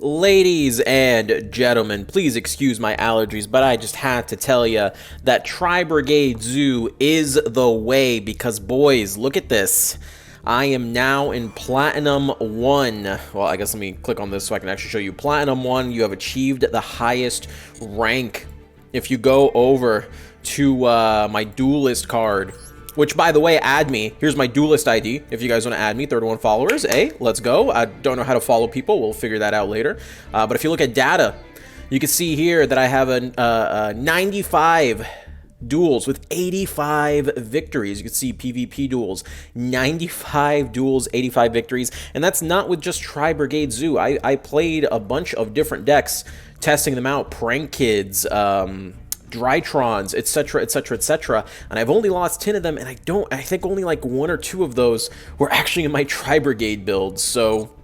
Ladies and gentlemen, please excuse my allergies, but I just had to tell you that Tri-Brigade Zoo is the way because, boys, look at this. I am now in Platinum 1. Well, I guess let me click on this so I can actually show you. Platinum 1, you have achieved the highest rank. If you go over to my Duelist card, which, by the way, add me. Here's my Duelist ID. If you guys want to add me, 31 followers. Hey, let's go. I don't know how to follow people. We'll figure that out later. But if you look at data, you can see here that I have a 95 duels with 85 victories. You can see PvP duels, 95 duels, 85 victories. And that's not with just Tri-Brigade Zoo. I played a bunch of different decks, testing them out. Prank Kids, Drytrons, etc, etc, etc, and I've only lost 10 of them, and I think only like 1 or 2 of those were actually in my Tri-Brigade build. So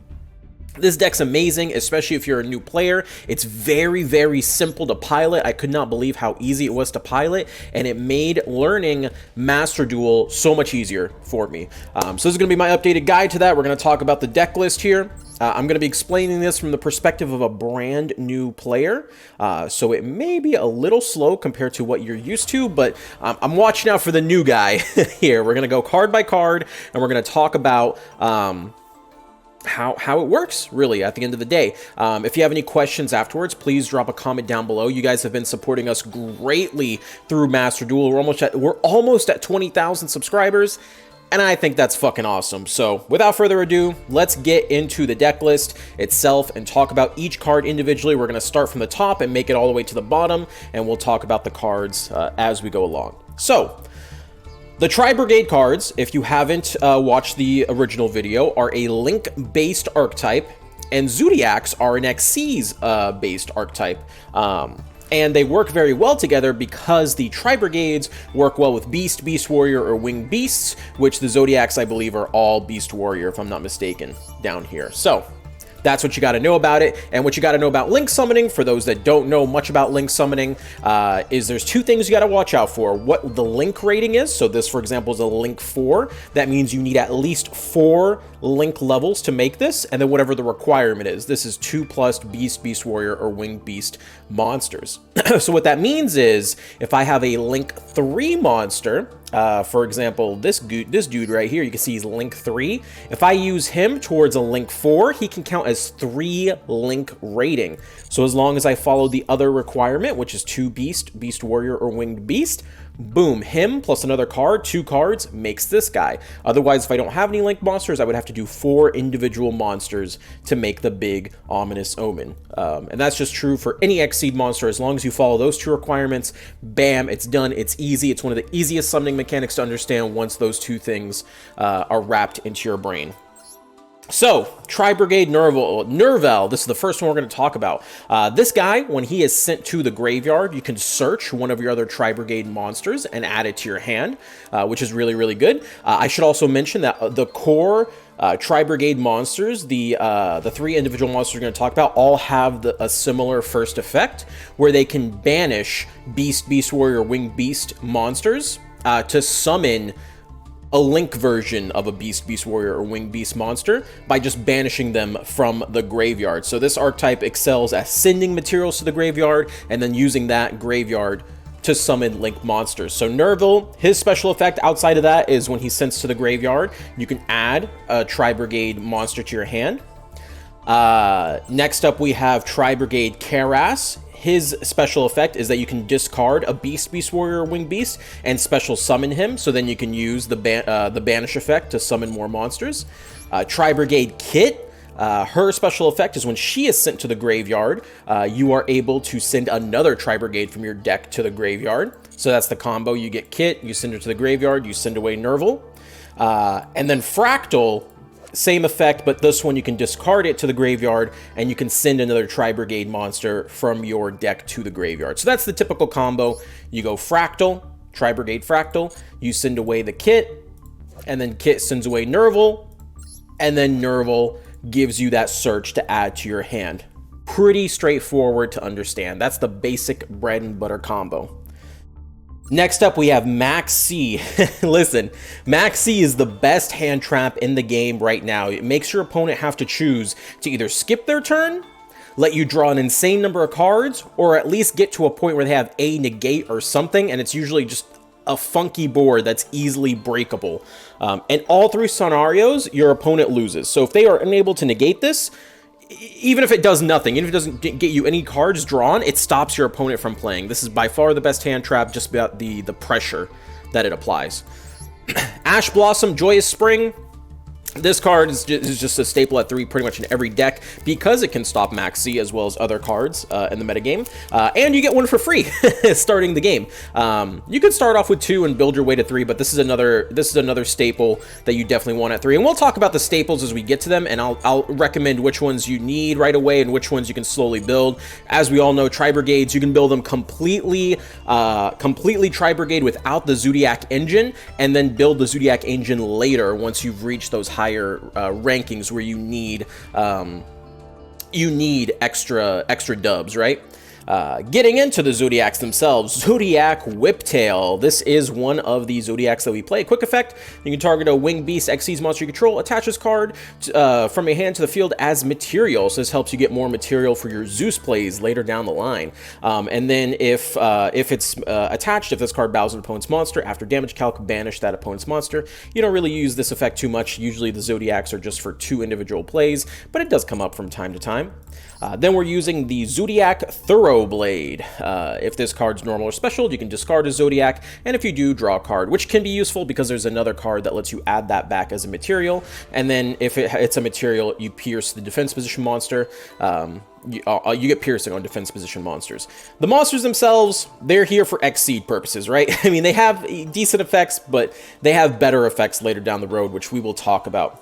this deck's amazing, especially if you're a new player. It's very, very simple to pilot. I could not believe how easy it was to pilot, and it made learning Master Duel so much easier for me. So this is going to be my updated guide to that. We're going to talk about the deck list here. I'm going to be explaining this from the perspective of a brand new player, so it may be a little slow compared to what you're used to, but I'm watching out for the new guy here. We're going to go card by card, and we're going to talk about how it works, really, at the end of the day. If you have any questions afterwards, please drop a comment down below. You guys have been supporting us greatly through Master Duel. We're almost at 20,000 subscribers, and I think that's fucking awesome. So without further ado, let's get into the deck list itself and talk about each card individually. We're going to start from the top and make it all the way to the bottom, and we'll talk about the cards as we go along. So the Tri-Brigade cards, if you haven't watched the original video, are a Link-based archetype, and Zodiacs are an Xyz based archetype. And they work very well together because the Tri-Brigades work well with Beast, Beast Warrior, or Winged Beasts, which the Zodiacs, I believe, are all Beast Warrior, if I'm not mistaken, down here. So that's what you got to know about it. And what you got to know about Link summoning, for those that don't know much about Link summoning, is there's 2 things you got to watch out for. What the Link rating is. So this, for example, is a Link 4. That means you need at least 4 Link levels to make this. And then whatever the requirement is. This is 2+ Beast, Beast Warrior, or Winged Beast monsters. So what that means is, if I have a Link 3 monster, for example, this dude right here, you can see he's Link 3. If I use him towards a Link 4, he can count as 3 Link rating. So as long as I follow the other requirement, which is 2 Beast, Beast Warrior, or Winged Beast, boom, him plus another card, 2 cards, makes this guy. Otherwise, if I don't have any Link monsters, I would have to do 4 individual monsters to make the big ominous omen. And that's just true for any Xyz monster. As long as you follow those 2 requirements, bam, it's done. It's easy. It's one of the easiest summoning mechanics to understand once those 2 things are wrapped into your brain. So, Tri-Brigade Nerval, this is the first one we're going to talk about. This guy, when he is sent to the graveyard, you can search one of your other Tri-Brigade monsters and add it to your hand, which is really, really good. I should also mention that the core Tri-Brigade monsters, the 3 individual monsters we're going to talk about, all have a similar first effect, where they can banish Beast, Beast Warrior, Winged Beast monsters to summon a Link version of a Beast, Beast Warrior, or Winged Beast monster by just banishing them from the graveyard. So this archetype excels at sending materials to the graveyard and then using that graveyard to summon Link monsters. So Nerval, his special effect outside of that is when he sends to the graveyard, you can add a Tri-Brigade monster to your hand. Next up, we have Tri-Brigade Karas. His special effect is that you can discard a Beast, Beast Warrior, or Winged Beast and special summon him, so then you can use the banish effect to summon more monsters. Tri-Brigade Kit, her special effect is when she is sent to the graveyard, you are able to send another Tri-Brigade from your deck to the graveyard. So that's the combo. You get Kit, you send her to the graveyard, you send away Nerval. And then Fractal, same effect, but this one you can discard it to the graveyard and you can send another Tri-Brigade monster from your deck to the graveyard. So that's the typical combo. You go Fractal, Tri-Brigade Fractal, you send away the Kit, and then Kit sends away Nerval, and then Nerval gives you that search to add to your hand. Pretty straightforward to understand. That's the basic bread and butter combo. Next up, we have Max C. Listen, Max C is the best hand trap in the game right now. It makes your opponent have to choose to either skip their turn, let you draw an insane number of cards, or at least get to a point where they have a negate or something, and it's usually just a funky board that's easily breakable. In all three scenarios, your opponent loses. So if they are unable to negate this, even if it does nothing, even if it doesn't get you any cards drawn, it stops your opponent from playing. This is by far the best hand trap, just about the pressure that it applies. Ash Blossom, Joyous Spring. This card is just a staple at 3 pretty much in every deck because it can stop Max C as well as other cards in the metagame. And you get one for free starting the game. You could start off with 2 and build your way to 3, but this is another staple that you definitely want at 3. And we'll talk about the staples as we get to them, and I'll recommend which ones you need right away and which ones you can slowly build. As we all know, Tri-Brigades, you can build them completely Tri-Brigade without the Zodiac engine, and then build the Zodiac engine later once you've reached those higher rankings where you need extra dubs, right? Getting into the Zodiacs themselves, Zodiac Whiptail. This is one of the Zodiacs that we play. Quick effect, you can target a Winged Beast Xyz monster you control, attach this card from your hand to the field as material. So this helps you get more material for your Zeus plays later down the line. And then if it's attached, if this card bows an opponent's monster, after damage calc, banish that opponent's monster. You don't really use this effect too much. Usually the Zodiacs are just for 2 individual plays, but it does come up from time to time. Then we're using the Zodiac Thoroughblade. If this card's normal or special, you can discard a Zodiac, and if you do, draw a card, which can be useful because there's another card that lets you add that back as a material. And then if it's a material, you pierce the defense position monster. You get piercing on defense position monsters. The monsters themselves, they're here for Xseed purposes, right? I mean, they have decent effects, but they have better effects later down the road, which we will talk about.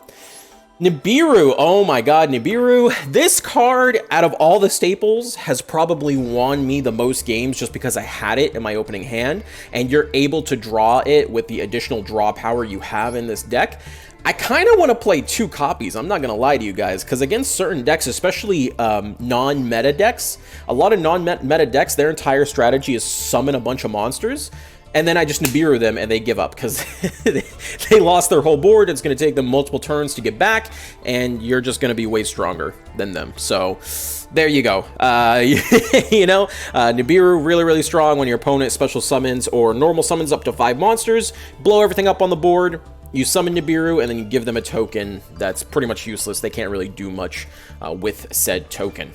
Nibiru, oh my god, Nibiru. This card, out of all the staples, has probably won me the most games just because I had it in my opening hand, and you're able to draw it with the additional draw power you have in this deck. I kind of want to play 2 copies, I'm not going to lie to you guys, because against certain decks, especially non-meta decks, a lot of non-meta decks, their entire strategy is summon a bunch of monsters, and then I just Nibiru them and they give up because they lost their whole board. It's going to take them multiple turns to get back, and you're just going to be way stronger than them. So there you go. You know, Nibiru, really, really strong when your opponent special summons or normal summons up to 5 monsters, blow everything up on the board. You summon Nibiru, and then you give them a token that's pretty much useless. They can't really do much with said token.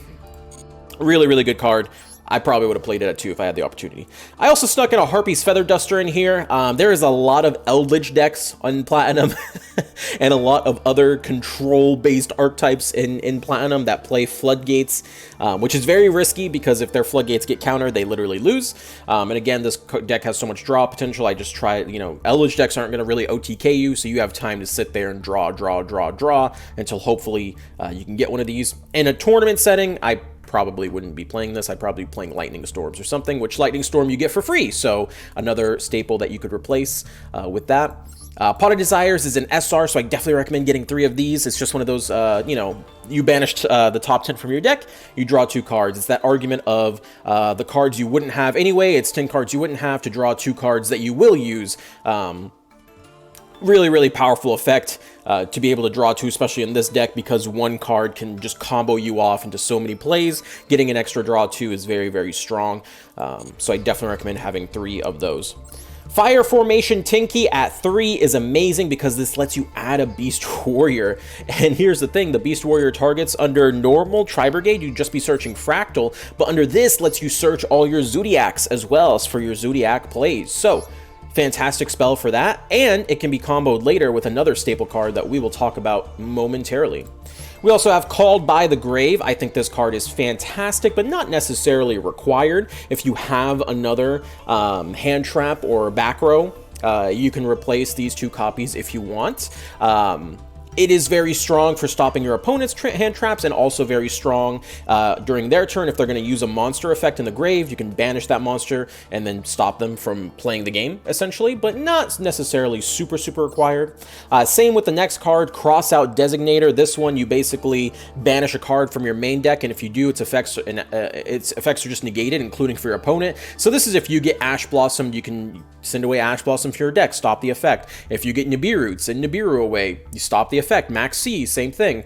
Really, really good card. I probably would have played it at 2 if I had the opportunity. I also stuck in a Harpy's Feather Duster in here. There is a lot of Eldritch decks on Platinum and a lot of other control-based archetypes in Platinum that play Floodgates, which is very risky because if their Floodgates get countered, they literally lose. And again, this deck has so much draw potential. I just try, you know, Eldritch decks aren't going to really OTK you, so you have time to sit there and draw until hopefully you can get one of these. In a tournament setting, I probably wouldn't be playing this. I'd probably be playing Lightning Storms or something, which Lightning Storm you get for free, so another staple that you could replace with that. Pot of Desires is an SR, so I definitely recommend getting 3 of these. It's just one of those, you know, you banished the top 10 from your deck, you draw 2 cards. It's that argument of the cards you wouldn't have anyway, it's 10 cards you wouldn't have to draw 2 cards that you will use. Really, really powerful effect to be able to draw 2, especially in this deck, because 1 card can just combo you off into so many plays. Getting an extra draw 2 is very, very strong. So I definitely recommend having 3 of those. Fire Formation Tinky at 3 is amazing because this lets you add a Beast Warrior. And here's the thing, the Beast Warrior targets under normal Tri-Brigade, you'd just be searching Fractal, but under this lets you search all your Zodiacs as well as for your Zodiac plays. So fantastic spell for that, and it can be comboed later with another staple card that we will talk about momentarily. We also have Called by the Grave. I think this card is fantastic, but not necessarily required. If you have another hand trap or back row, you can replace these 2 copies if you want. It is very strong for stopping your opponent's hand traps, and also very strong during their turn. If they're going to use a monster effect in the grave, you can banish that monster and then stop them from playing the game, essentially, but not necessarily super, super required. Same with the next card, Crossout Designator. This one, you basically banish a card from your main deck, and if you do, its effects are just negated, including for your opponent. So this is if you get Ash Blossomed, you can send away Ash Blossom for your deck, stop the effect. If you get Nibiru, send Nibiru away, you stop the effect. Max C, same thing.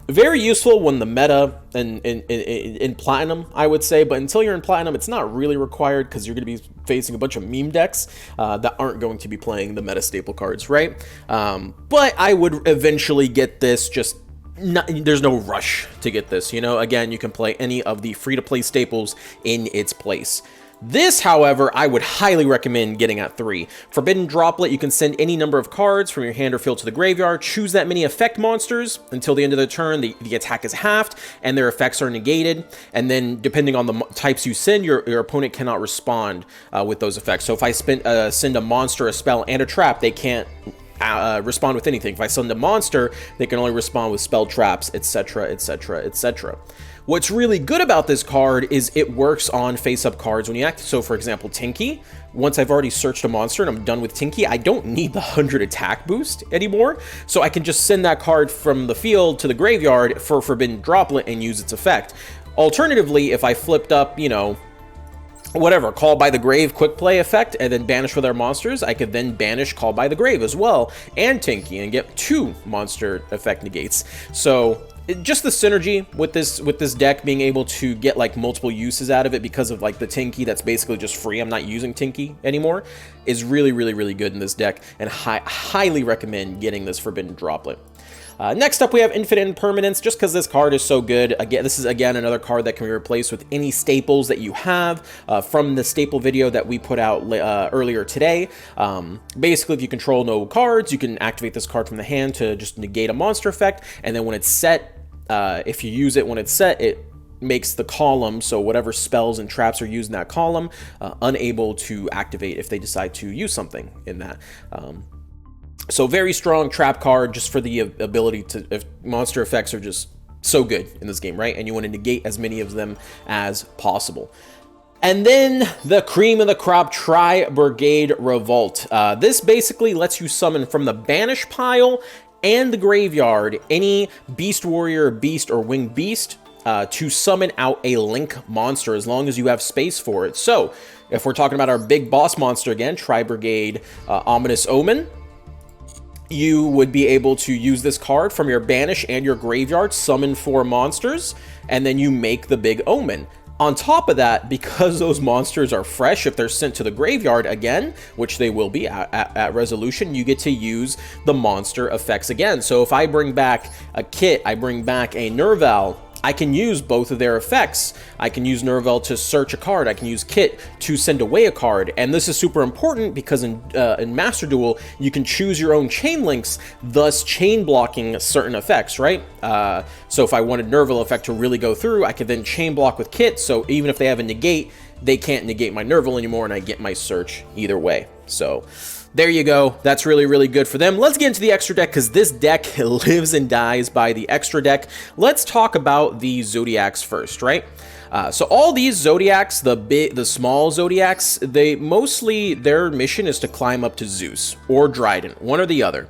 Very useful when the meta in Platinum, I would say, but until you're in Platinum, it's not really required because you're going to be facing a bunch of meme decks that aren't going to be playing the meta staple cards, right? But I would eventually get this, just there's no rush to get this, you know? Again, you can play any of the free-to-play staples in its place. This, however, I would highly recommend getting at 3. Forbidden Droplet, you can send any number of cards from your hand or field to the graveyard, choose that many effect monsters. Until the end of the turn, the attack is halved, and their effects are negated. And then, depending on the types you send, your opponent cannot respond with those effects. So if I send a monster, a spell, and a trap, they can't respond with anything. If I send a monster, they can only respond with spell traps, etc., etc., etc. What's really good about this card is it works on face-up cards when you act. So, for example, Tinky. Once I've already searched a monster and I'm done with Tinky, I don't need the 100 attack boost anymore. So I can just send that card from the field to the graveyard for Forbidden Droplet and use its effect. Alternatively, if I flipped up, you know, whatever, Call by the Grave quick play effect and then banish for their monsters, I could then banish Call by the Grave as well and Tinky and get 2 monster effect negates. So just the synergy with this deck, being able to get like multiple uses out of it because of like the Tinky that's basically just free, I'm not using Tinky anymore, is really, really, really good in this deck, and highly recommend getting this Forbidden Droplet. Next up, we have Infinite Impermanence, just because this card is so good. Again, this is again another card that can be replaced with any staples that you have from the staple video that we put out earlier today. Basically, if you control no cards, you can activate this card from the hand to just negate a monster effect, and then when it's set, if you use it when it's set, it makes the column, so whatever spells and traps are used in that column, unable to activate if they decide to use something in that. So very strong trap card, just for the ability to, if monster effects are just so good in this game, right? And you want to negate as many of them as possible. And then the cream of the crop, Tri-Brigade Revolt. This basically lets you summon from the banish pile and the graveyard any beast warrior, beast, or winged beast to summon out a link monster as long as you have space for it. So if we're talking about our big boss monster again, Tri-Brigade Ominous Omen, you would be able to use this card from your banish and your graveyard, summon 4 monsters, and then you make the big omen. On top of that, because those monsters are fresh, if they're sent to the graveyard again, which they will be at resolution, you get to use the monster effects again. So if I bring back a Kit, I bring back a Nerval, I can use both of their effects. I can use Nerval to search a card. I can use Kit to send away a card. And this is super important because in Master Duel, you can choose your own chain links, thus chain blocking certain effects, right? So if I wanted Nerval effect to really go through, I could then chain block with Kit. So even if they have a negate, they can't negate my Nerval anymore, and I get my search either way. So there you go. That's really, really good for them. Let's get into the extra deck, because this deck lives and dies by the extra deck. Let's talk about the Zodiacs first, right? So all these Zodiacs, the small Zodiacs, their mission is to climb up to Zeus or Dryden, one or the other.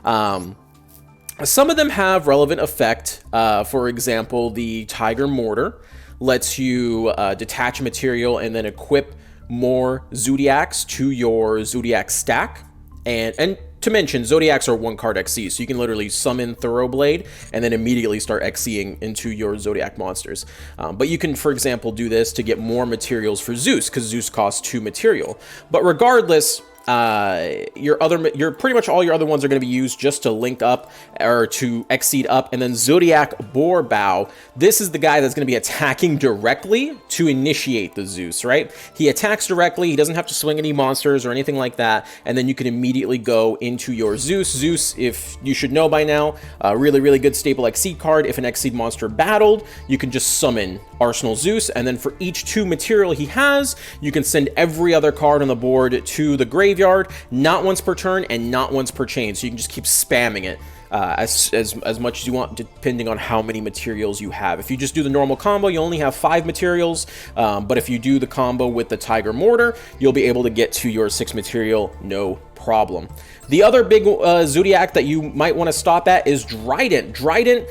Some of them have relevant effect. For example, the Tiger Mortar lets you detach material and then equip more Zodiacs to your Zodiac stack. And to mention, Zodiacs are 1-card XC, so you can literally summon Thoroughblade and then immediately start XCing into your Zodiac monsters. But you can, for example, do this to get more materials for Zeus, because Zeus costs 2 material. But regardless, pretty much all your other ones are going to be used just to link up or to exceed up. And then Zodiac Boarbow, this is the guy that's going to be attacking directly to initiate the Zeus, right? He attacks directly, he doesn't have to swing any monsters or anything like that, and then you can immediately go into your Zeus. Zeus, if you should know by now, a really, really good staple Exceed card. If an Exceed monster battled, you can just summon Arsenal Zeus, and then for each 2 material he has, you can send every other card on the board to the graveyard, not once per turn and not once per chain, so you can just keep spamming it as much as you want, depending on how many materials you have. If you just do the normal combo, you only have 5 materials, but if you do the combo with the Tiger Mortar, you'll be able to get to your 6 material no problem. The other big Zodiac that you might want to stop at is Dryden. Dryden,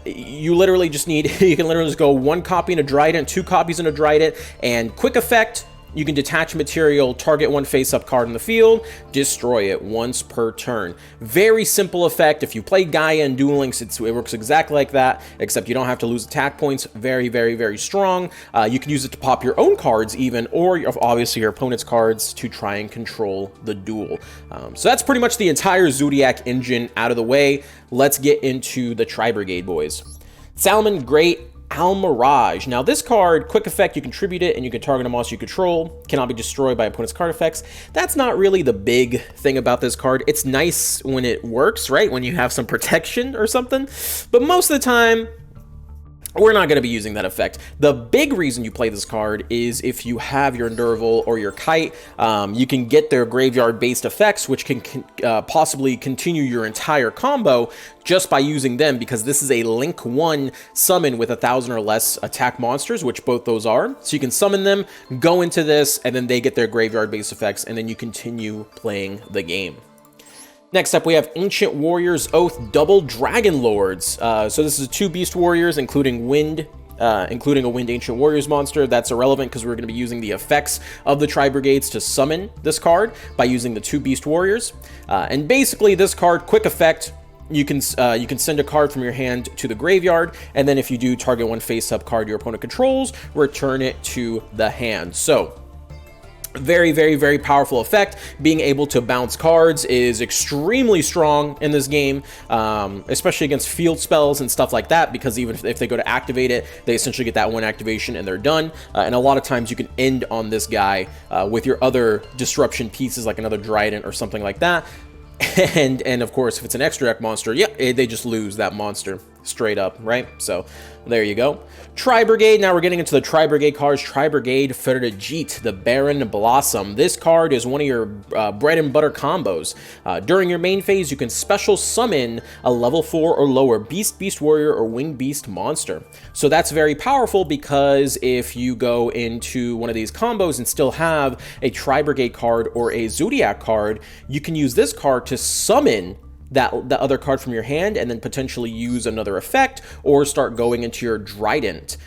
you literally just need, you can literally just go 1 copy into Dryden, 2 copies into Dryden, and quick effect, you can detach material, target one face-up card in the field, destroy it once per turn. Very simple effect. If you play Gaia and Duel Links, it works exactly like that, except you don't have to lose attack points. Very, very, very strong. You can use it to pop your own cards even, or obviously your opponent's cards to try and control the duel. So that's pretty much the entire Zodiac engine out of the way. Let's get into the Tri-Brigade boys. Salmon, great. Almirage. Now this card, quick effect, you contribute it and you can target a monster you control, cannot be destroyed by opponent's card effects. That's not really the big thing about this card. It's nice when it works, right? When you have some protection or something, but most of the time, we're not going to be using that effect. The big reason you play this card is if you have your Endurval or your Kite, you can get their graveyard-based effects, which can possibly continue your entire combo just by using them, because this is a Link 1 summon with 1,000 or less attack monsters, which both those are. So you can summon them, go into this, and then they get their graveyard-based effects, and then you continue playing the game. Next up, we have Ancient Warriors Oath Double Dragon Lords. So this is 2 Beast Warriors, including a Wind Ancient Warriors monster. That's irrelevant because we're going to be using the effects of the Tri-Brigades to summon this card by using the 2 Beast Warriors. And basically, this card, quick effect, you can send a card from your hand to the graveyard, and then if you do, target one face-up card your opponent controls, return it to the hand. So very, very, very powerful effect. Being able to bounce cards is extremely strong in this game, especially against field spells and stuff like that, because even if they go to activate it, they essentially get that one activation and they're done. And a lot of times you can end on this guy with your other disruption pieces, like another Dryden or something like that. And of course, if it's an extra deck monster, yeah, they just lose that monster straight up, right? So there you go. Tri-Brigade. Now we're getting into the Tri-Brigade cards. Tri-Brigade Ferdigit, the Barren Blossom. This card is one of your bread and butter combos. During your main phase, you can special summon a level 4 or lower Beast, Beast Warrior, or Winged Beast monster. So that's very powerful, because if you go into one of these combos and still have a Tri-Brigade card or a Zodiac card, you can use this card to summon the other card from your hand, and then potentially use another effect or start going into your Trident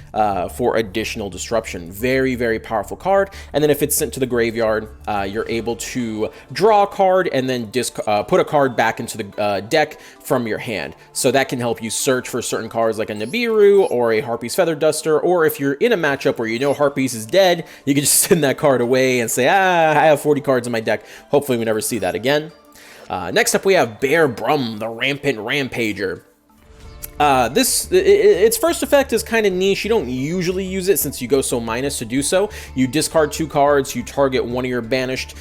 for additional disruption. Very, very powerful card. And then if it's sent to the graveyard, you're able to draw a card and then put a card back into the deck from your hand. So that can help you search for certain cards like a Nibiru or a Harpy's Feather Duster, or if you're in a matchup where you know Harpy's is dead, you can just send that card away and say, I have 40 cards in my deck. Hopefully we never see that again. Next up, we have Bear Brum, the Rampant Rampager. Its first effect is kind of niche. You don't usually use it since you go so minus to do so. You discard 2 cards, you target one of your banished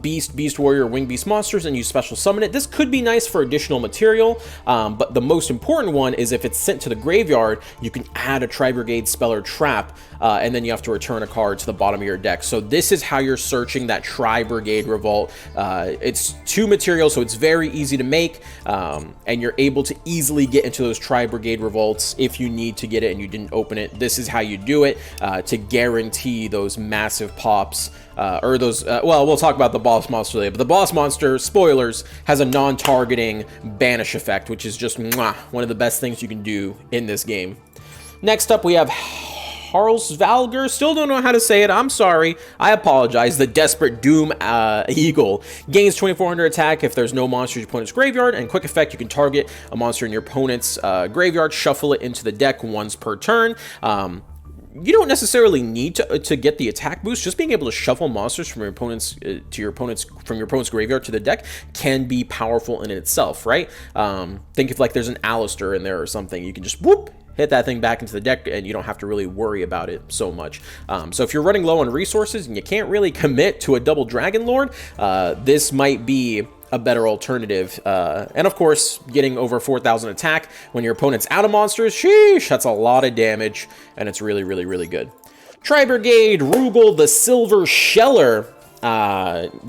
Beast, Beast Warrior, Winged Beast monsters, and you special summon it. This could be nice for additional material, but the most important one is if it's sent to the graveyard, you can add a Tri-Brigade spell or trap, and then you have to return a card to the bottom of your deck. So this is how you're searching that Tri-Brigade Revolt. It's 2 materials, so it's very easy to make, and you're able to easily get into those Tri-Brigade Revolts if you need to get it and you didn't open it. This is how you do it to guarantee those massive pops, or those, well, we'll talk about the boss monster later, but the boss monster, spoilers, has a non-targeting banish effect, which is just one of the best things you can do in this game. Next up, we have Harlsvalger. Still don't know how to say it. I'm sorry. I apologize. The Desperate Doom Eagle gains 2400 attack if there's no monster in your opponent's graveyard, and quick effect, you can target a monster in your opponent's graveyard, shuffle it into the deck once per turn. You don't necessarily need to get the attack boost. Just being able to shuffle monsters from your opponent's graveyard to the deck can be powerful in itself, right? Think if like there's an Alistair in there or something, you can just whoop, hit that thing back into the deck and you don't have to really worry about it so much. So if you're running low on resources and you can't really commit to a double Dragon Lord, this might be a better alternative. And of course, getting over 4,000 attack when your opponent's out of monsters, sheesh, that's a lot of damage, and it's really, really, really good. Tri-Brigade Rugal, the Silver Sheller.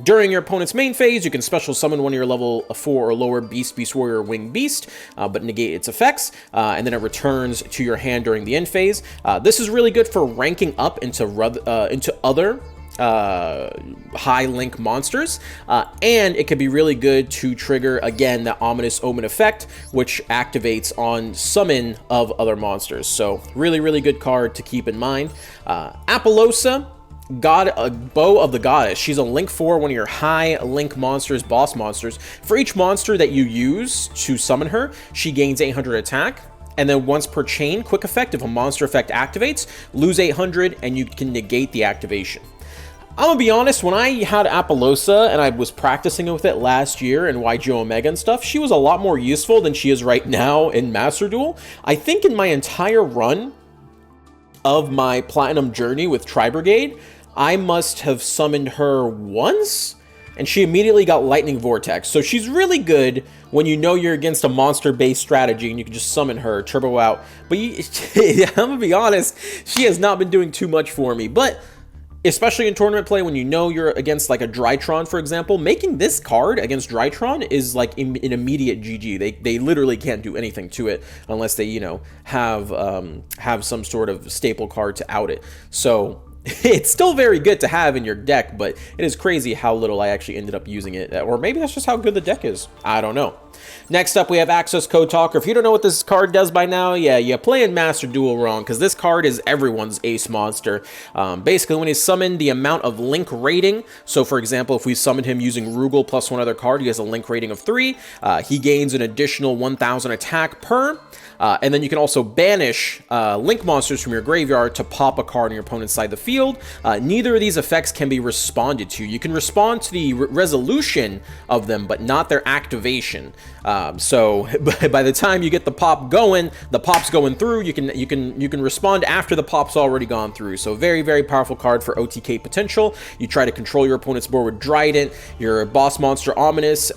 During your opponent's main phase, you can special summon one of your level 4 or lower Beast, Beast Warrior, or Winged Beast, but negate its effects, and then it returns to your hand during the end phase. This is really good for ranking up into other high link monsters, and it could be really good to trigger again the Ominous Omen effect, which activates on summon of other monsters. So really, really good card to keep in mind. Apollosa, Bow of the Goddess. She's a Link 4, one of your high Link monsters, boss monsters. For each monster that you use to summon her, she gains 800 attack. And then once per chain, quick effect, if a monster effect activates, lose 800 and you can negate the activation. I'm gonna be honest, when I had Apollosa and I was practicing with it last year in Yugioh Omega and stuff, she was a lot more useful than she is right now in Master Duel. I think in my entire run of my Platinum journey with Tri-Brigade, I must have summoned her once, and she immediately got Lightning Vortex. So she's really good when you know you're against a monster-based strategy and you can just summon her, turbo out. But I'm gonna be honest, she has not been doing too much for me. But especially in tournament play, when you know you're against like a Drytron, for example, making this card against Drytron is like an immediate GG. They literally can't do anything to it unless they, you know, have some sort of staple card to out it. So it's still very good to have in your deck, but it is crazy how little I actually ended up using it. Or maybe that's just how good the deck is. I don't know. Next up, we have Access Code Talker. If you don't know what this card does by now, yeah, you're playing Master Duel wrong, because this card is everyone's ace monster. Basically, when he's summoned, the amount of link rating, so for example, if we summoned him using Rugal plus one other card, he has a link rating of 3. He gains an additional 1,000 attack per. And then you can also banish link monsters from your graveyard to pop a card on your opponent's side of the field. Neither of these effects can be responded to. You can respond to the resolution of them, but not their activation. So by the time you get the pop going, the pop's going through. You can respond after the pop's already gone through. So very, very powerful card for OTK potential. You try to control your opponent's board with Trident, your boss monster Ominous,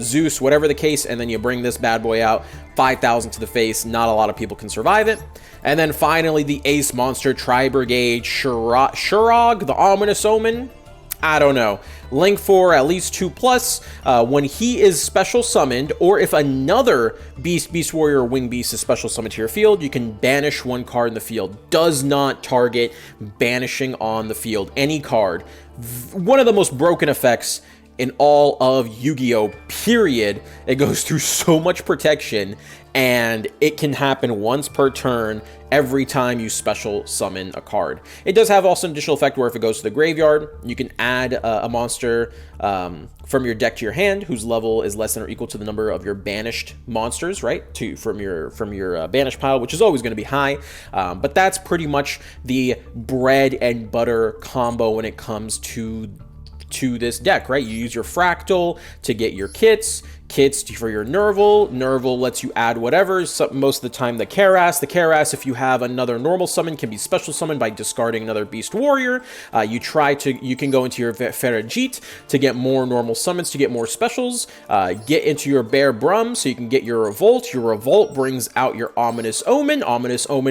Zeus, whatever the case, and then you bring this bad boy out. 5,000 to the face. Not a lot of people can survive it. And then finally, the ace monster, Tri-Brigade Sherog, the Ominous Omen. I don't know. Link for at least 2+. When he is special summoned, or if another Beast Warrior, or Wing Beast is special summoned to your field, you can banish one card in the field. Does not target banishing on the field. Any card. One of the most broken effects in all of Yu-Gi-Oh! Period. It goes through so much protection, and it can happen once per turn every time you special summon a card. It does have also an additional effect where if it goes to the graveyard, you can add a monster from your deck to your hand whose level is less than or equal to the number of your banished monsters, right? From your banished pile, which is always going to be high. But that's pretty much the bread and butter combo when it comes to this deck, right? You use your Fractal to get your kits for your Nerval lets you add whatever, most of the time the Kerass, if you have another normal summon, can be special summoned by discarding another Beast Warrior. You can go into your Ferajit to get more normal summons, to get more specials, get into your Bear Brum so you can get your Revolt brings out your Ominous Omen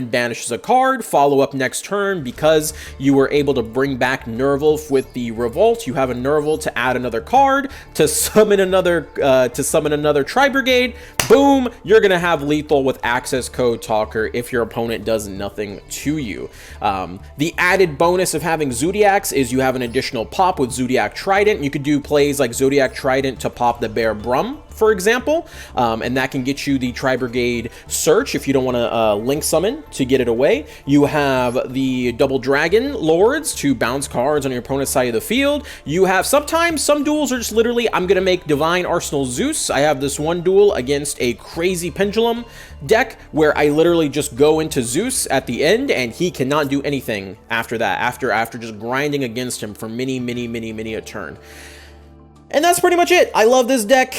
banishes a card, follow up next turn, because you were able to bring back Nerval with the Revolt, you have a Nerval to add another card, to summon another Tri-Brigade. Boom, you're gonna have lethal with Access Code Talker if your opponent does nothing to you. The added bonus of having Zodiacs is you have an additional pop with Zodiac Trident. You could do plays like Zodiac Trident to pop the Bear Brum, for example, and that can get you the Tri-Brigade Search if you don't want to link summon to get it away. You have the Double Dragon Lords to bounce cards on your opponent's side of the field. You have sometimes some duels are just literally, I'm gonna make Divine Arsenal Zeus. I have this one duel against a crazy Pendulum deck where I literally just go into Zeus at the end and he cannot do anything after that, after just grinding against him for many a turn. And that's pretty much it. I love this deck.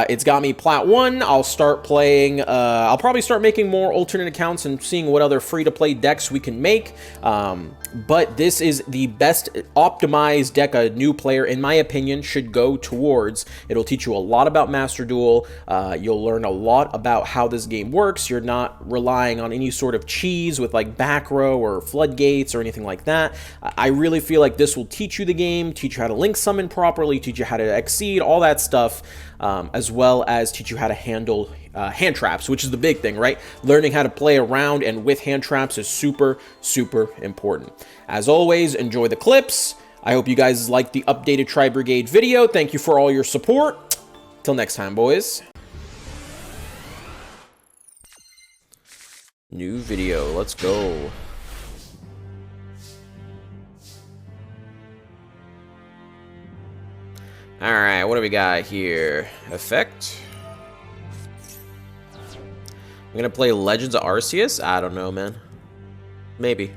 It's got me Plat 1. I'll start playing, I'll probably start making more alternate accounts and seeing what other free-to-play decks we can make. But this is the best optimized deck a new player, in my opinion, should go towards. It'll teach you a lot about Master Duel. You'll learn a lot about how this game works. You're not relying on any sort of cheese with like back row or floodgates or anything like that. I really feel like this will teach you the game, teach you how to link summon properly, teach you how to exceed, all that stuff, as well as teach you how to handle hand traps, which is the big thing, right? Learning how to play around and with hand traps is super important. As always, enjoy the clips. I hope you guys liked the updated Tri-Brigade video. Thank you for all your support. Till next time, boys. New video, let's go. Alright, what do we got here? Effect. I'm gonna play Legends of Arceus? I don't know, man. Maybe.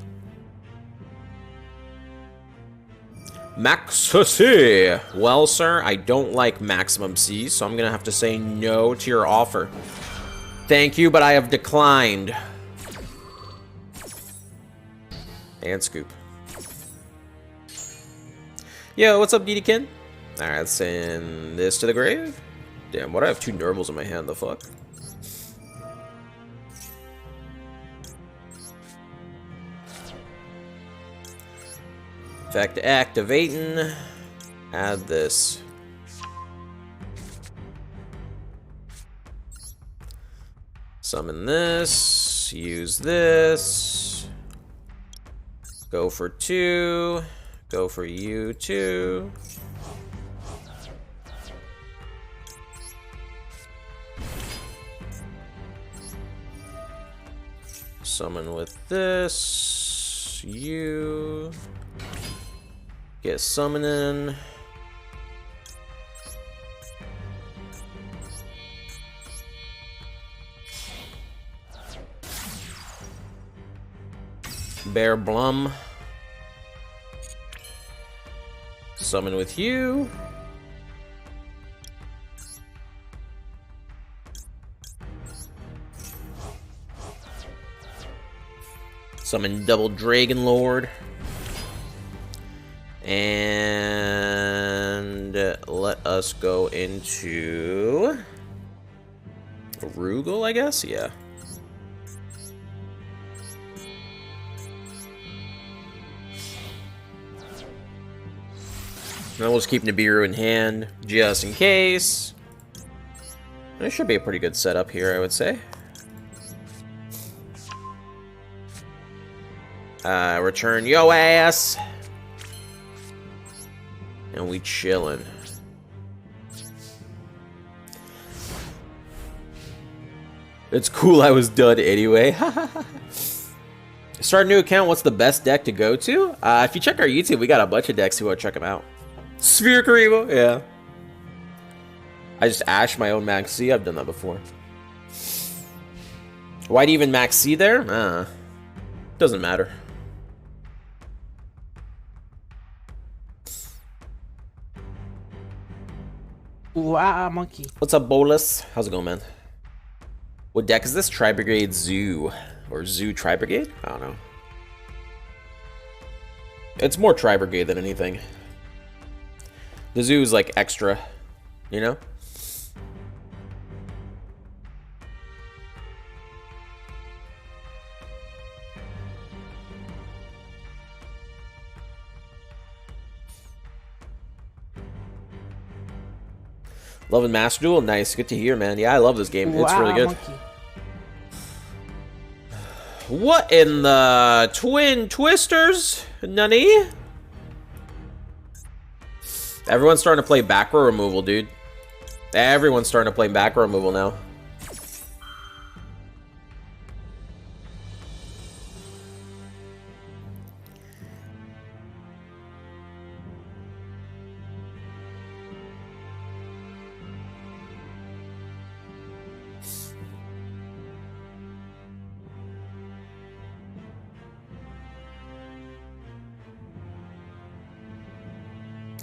Max C. Well, sir, I don't like maximum C, so I'm gonna have to say no to your offer. Thank you, but I have declined. And scoop. Yo, what's up, DDkin? Alright, let's send this to the grave. Damn, why do I have 2 Nurbles in my hand? The fuck? Effect activating. Add this. Summon this. Use this. Go for 2. Go for you 2. Summon with this. You. Get summoning. Bear Blum. Summon with you. Summon Double Dragon Lord. And let us go into Rugal, I guess? Yeah. And we'll just keep Nibiru in hand, just in case. And it should be a pretty good setup here, I would say. Return yo ass. And we chillin'. It's cool I was done anyway. Start a new account, what's the best deck to go to? If you check our YouTube, we got a bunch of decks, you want to check them out. Sphere Karibo, yeah. I just ash my own Max C, I've done that before. Why'd you even Max C there? Doesn't matter. Wow, monkey. What's up, Bolus? How's it going, man? What deck is this? Tri-Brigade Zoo. Or Zoo Tri-Brigade? I don't know. It's more Tri-Brigade than anything. The Zoo is like extra, you know? Loving Master Duel? Nice. Good to hear, man. Yeah, I love this game. It's really good. Monkey. What in the Twin Twisters? Nani? Everyone's starting to play back row removal, dude. Everyone's starting to play back row removal now.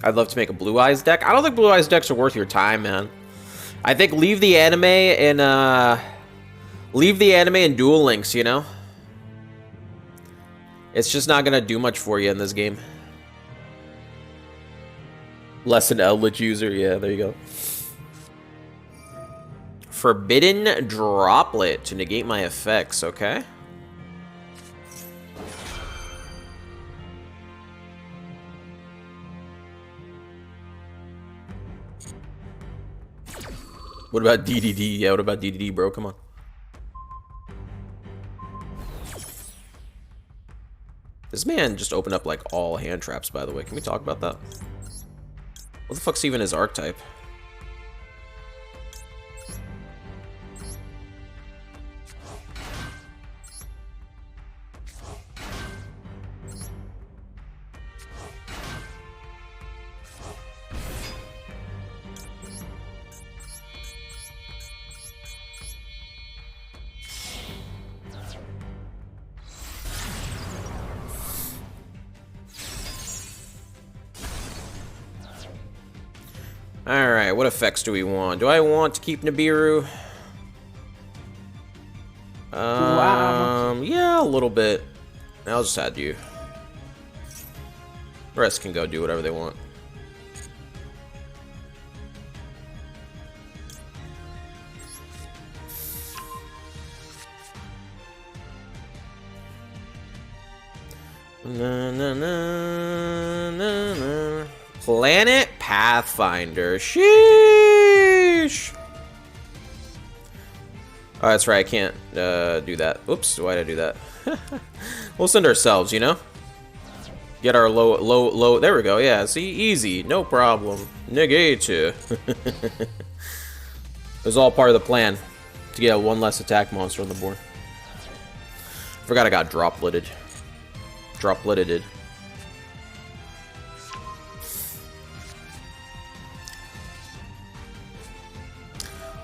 I'd love to make a Blue Eyes deck. I don't think Blue Eyes decks are worth your time, man. I think leave the anime and Duel Links, you know? It's just not gonna do much for you in this game. Less an Eldritch user, yeah, there you go. Forbidden Droplet to negate my effects, okay? What about DDD? Yeah, what about DDD, bro? Come on. This man just opened up, like, all hand traps, by the way. Can we talk about that? What the fuck's even his archetype? Alright, what effects do we want? Do I want to keep Nibiru? Yeah, a little bit. I'll just add you. The rest can go do whatever they want. Na, na, na, na, na. Planet Pathfinder. Sheesh. Oh, that's right. I can't do that. Oops. Why did I do that? We'll send ourselves, you know? Get our low. There we go. Yeah. See? Easy. No problem. Negate. It was all part of the plan to get one less attack monster on the board. Forgot I got dropleted. Dropleted.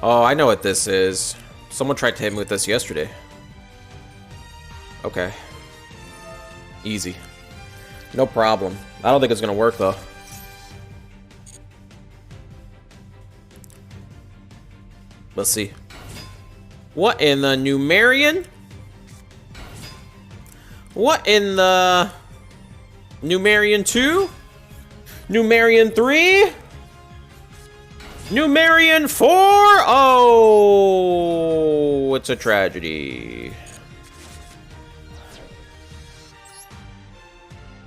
Oh, I know what this is. Someone tried to hit me with this yesterday. Okay. Easy. No problem. I don't think it's gonna work though. Let's see. What in the Numerian? What in the Numerian 2? Numerian 3? Numerian 4? Oh, it's a tragedy.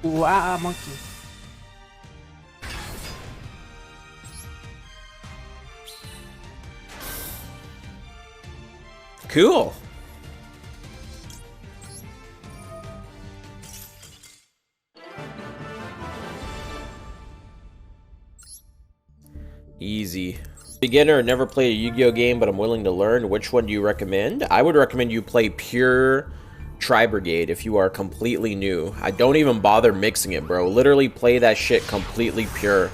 Wow, monkey. Cool. Easy. Beginner, never played a Yu-Gi-Oh game, but I'm willing to learn. Which one do you recommend? I would recommend you play pure Tri-Brigade if you are completely new. I don't even bother mixing it, bro. Literally play that shit completely pure.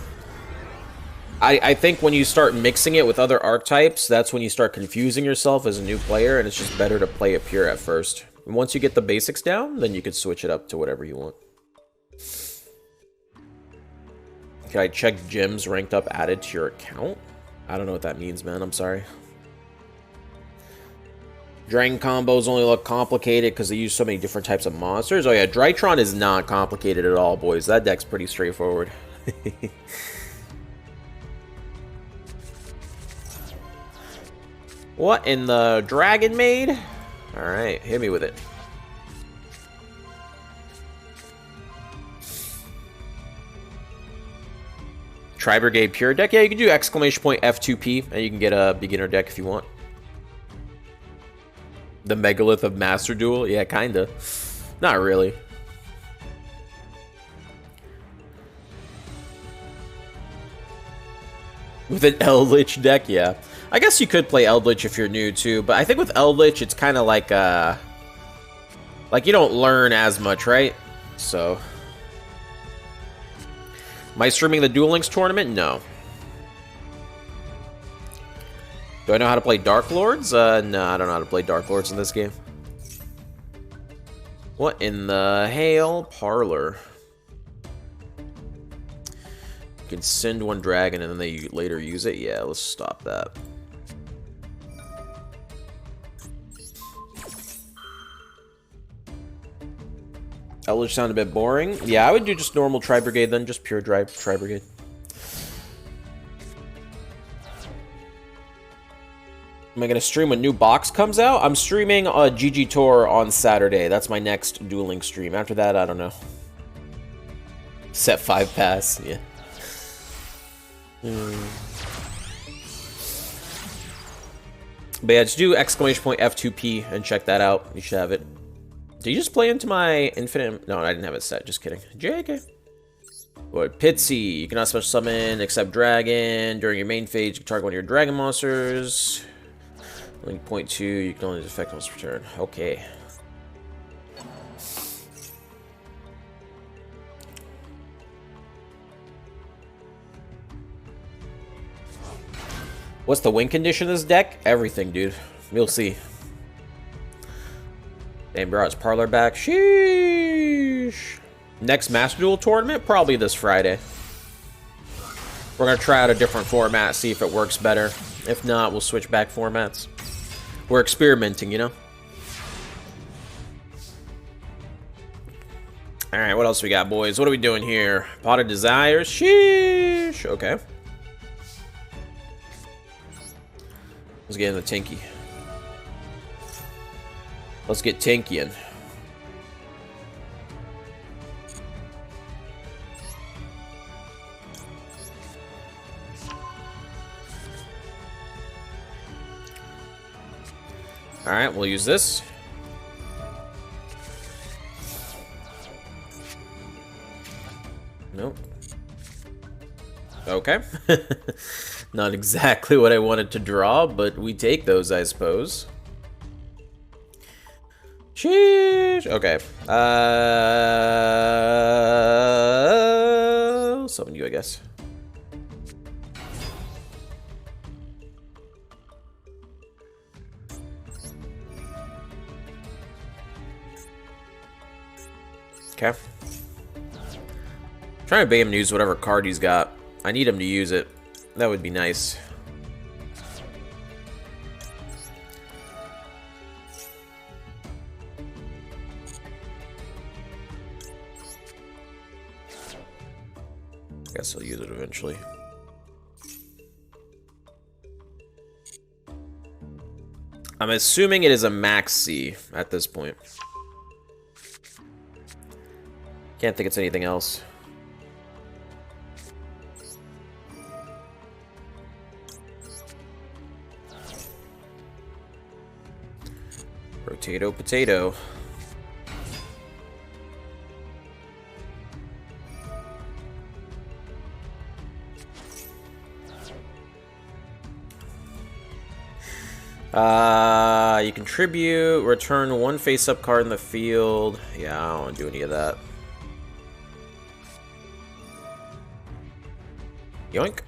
I think when you start mixing it with other archetypes, that's when you start confusing yourself as a new player, and it's just better to play it pure at first. And once you get the basics down, then you can switch it up to whatever you want. Can I check gyms ranked up added to your account? I don't know what that means, man. I'm sorry. Dragon combos only look complicated because they use so many different types of monsters. Oh yeah, Drytron is not complicated at all, boys. That deck's pretty straightforward. What in the Dragon Maid? Alright, hit me with it. Tri-Brigade Pure deck? Yeah, you can do exclamation point F2P, and you can get a beginner deck if you want. The Megalith of Master Duel? Yeah, kinda. Not really. With an Eldritch deck? Yeah. I guess you could play Eldritch if you're new, too, but I think with Eldritch, it's kind of like you don't learn as much, right? So... Am I streaming the Duel Links tournament? No. Do I know how to play Dark Lords? No, I don't know how to play Dark Lords in this game. What in the hail? Parlor. You can send one dragon and then they later use it? Yeah, let's stop that. Eldritch sound a bit boring. Yeah, I would do just normal Tri-Brigade then, just pure Tri-Brigade. Am I going to stream when new box comes out? I'm streaming a GG Tour on Saturday. That's my next Duel Links stream. After that, I don't know. Set 5 pass, yeah. But yeah, just do exclamation point F2P and check that out. You should have it. Did you just play into my infinite? No, I didn't have it set. Just kidding. JK. What? Pitsy. You cannot special summon except dragon. During your main phase, you can target one of your dragon monsters. Link point 2. You can only affect once per turn. Okay. What's the win condition of this deck? Everything, dude. You'll see. Damn, brought his Parlor back. Sheesh. Next Master Duel tournament? Probably this Friday. We're gonna try out a different format, see if it works better. If not, we'll switch back formats. We're experimenting, you know? Alright, what else we got, boys? What are we doing here? Pot of Desires? Sheesh! Okay. Let's get in the Tinky. Let's get Tinky-ing. Alright, we'll use this. Nope. Okay. Not exactly what I wanted to draw, but we take those, I suppose. Sheesh. Okay. Summon you, I guess. Okay. Trying to bait him to use whatever card he's got. I need him to use it. That would be nice. Guess he'll use it eventually. I'm assuming it is a maxi at this point. Can't think it's anything else. Potato, potato. You contribute, return one face-up card in the field. Yeah, I don't want to do any of that. Yoink.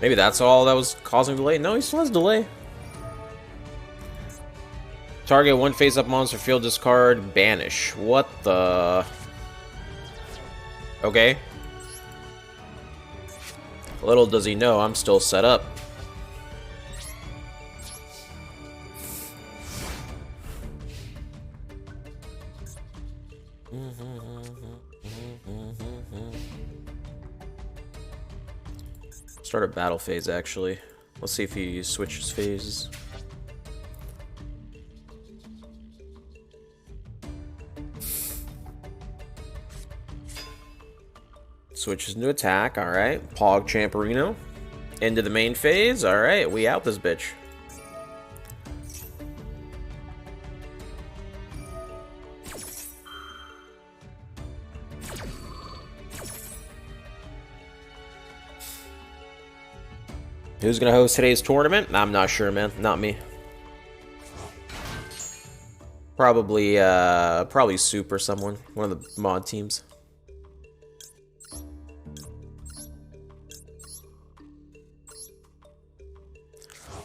Maybe that's all that was causing delay. No, he still has delay. Target one face-up monster, field discard, banish. What the? Okay. Little does he know, I'm still set up. Start a battle phase, actually. Let's see if he switches phases. Switches into attack, alright. Pog Champerino. Into the main phase, alright. We out this bitch. Who's gonna host today's tournament? I'm not sure, man. Not me. Probably, probably Soup or someone. One of the mod teams.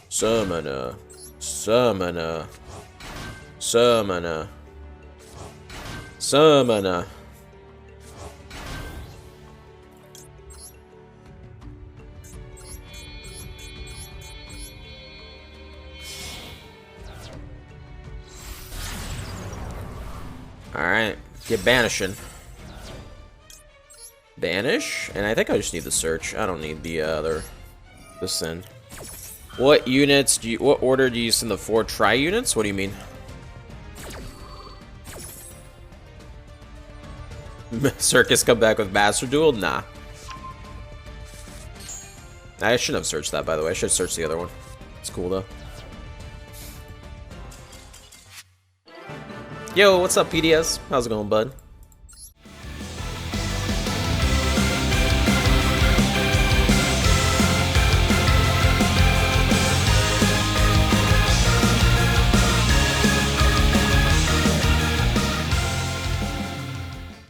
Summoner. Summoner. Summoner. Summoner. Alright, get banishing. Banish, and I think I just need the search. I don't need the other, the send. What units do you, what order do you send the 4 tri units? What do you mean? Circus come back with Master Duel? Nah. I shouldn't have searched that, by the way. I should have searched the other one. It's cool, though. Yo, what's up, PDS? How's it going, bud?